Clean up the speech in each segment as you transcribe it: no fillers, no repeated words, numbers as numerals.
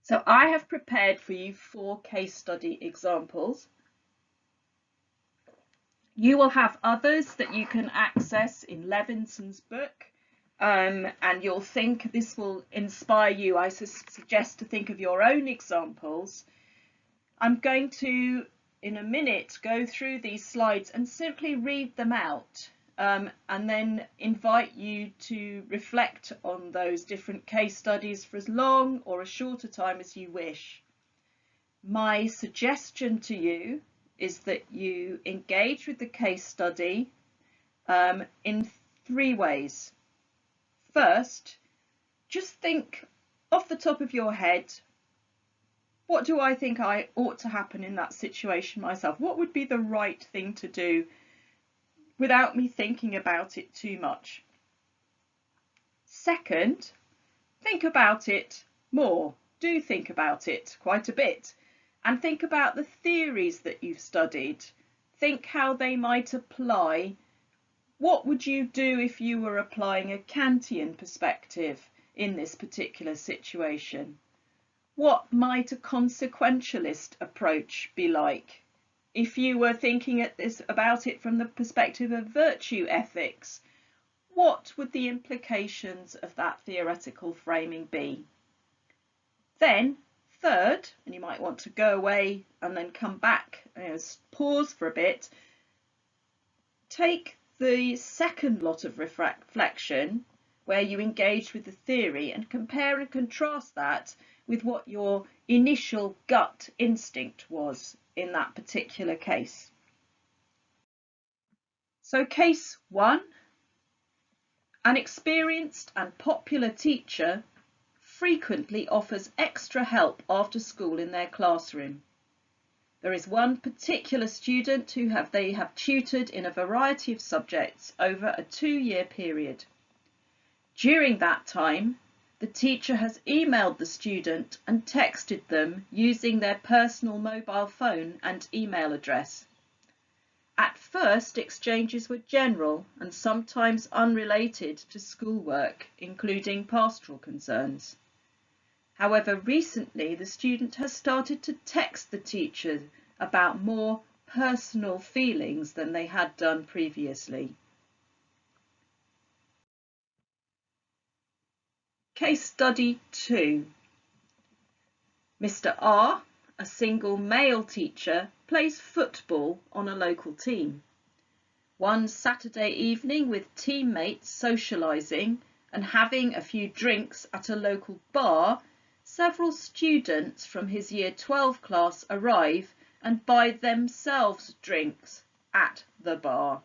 So I have prepared for you 4 case study examples. You will have others that you can access in Levinson's book, and you'll think this will inspire you. I suggest to think of your own examples. I'm going to, in a minute, go through these slides and simply read them out, and then invite you to reflect on those different case studies for as long or a shorter time as you wish. My suggestion to you is that you engage with the case study in 3 ways. First, just think off the top of your head, what do I think I ought to happen in that situation myself? What would be the right thing to do without me thinking about it too much? Second, think about it more. Do think about it quite a bit. And think about the theories that you've studied. Think how they might apply. What would you do if you were applying a Kantian perspective in this particular situation? What might a consequentialist approach be like? If you were thinking about it from the perspective of virtue ethics, what would the implications of that theoretical framing be? Then, third, and you might want to go away and then come back, pause for a bit, take the second lot of reflection where you engage with the theory and compare and contrast that with what your initial gut instinct was in that particular case. So case 1, an experienced and popular teacher frequently offers extra help after school in their classroom. There is one particular student who they have tutored in a variety of subjects over a 2-year period. During that time, the teacher has emailed the student and texted them using their personal mobile phone and email address. At first, exchanges were general and sometimes unrelated to schoolwork, including pastoral concerns. However, recently the student has started to text the teacher about more personal feelings than they had done previously. Case study 2. Mr. R, a single male teacher, plays football on a local team. One Saturday evening, with teammates socialising and having a few drinks at a local bar, several students from his Year 12 class arrive and buy themselves drinks at the bar.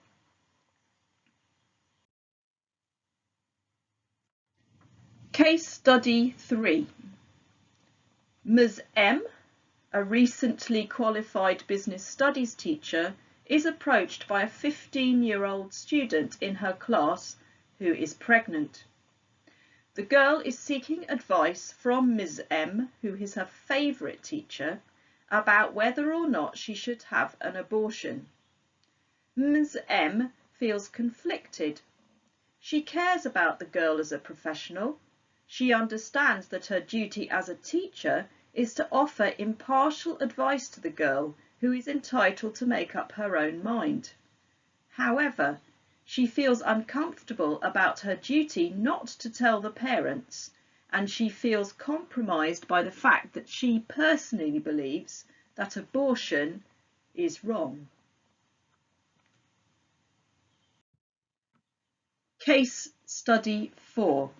Case study 3. Ms. M, a recently qualified business studies teacher, is approached by a 15-year-old student in her class who is pregnant. The girl is seeking advice from Ms. M, who is her favourite teacher, about whether or not she should have an abortion. Ms. M feels conflicted. She cares about the girl as a professional. She understands that her duty as a teacher is to offer impartial advice to the girl, who is entitled to make up her own mind. However, she feels uncomfortable about her duty not to tell the parents, and she feels compromised by the fact that she personally believes that abortion is wrong. Case study 4.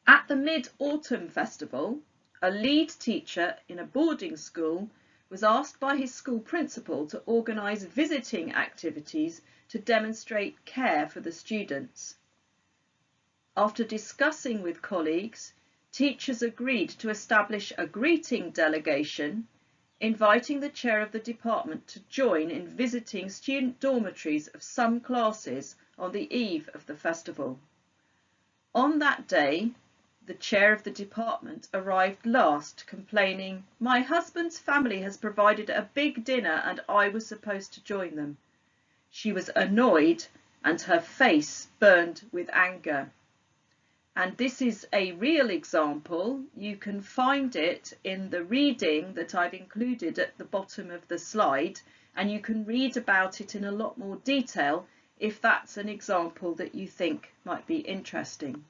At the Mid-Autumn Festival, a lead teacher in a boarding school was asked by his school principal to organise visiting activities to demonstrate care for the students. After discussing with colleagues, teachers agreed to establish a greeting delegation, inviting the chair of the department to join in visiting student dormitories of some classes on the eve of the festival. On that day, the chair of the department arrived last, complaining, "My husband's family has provided a big dinner and I was supposed to join them." She was annoyed and her face burned with anger. And this is a real example. You can find it in the reading that I've included at the bottom of the slide, and you can read about it in a lot more detail if that's an example that you think might be interesting.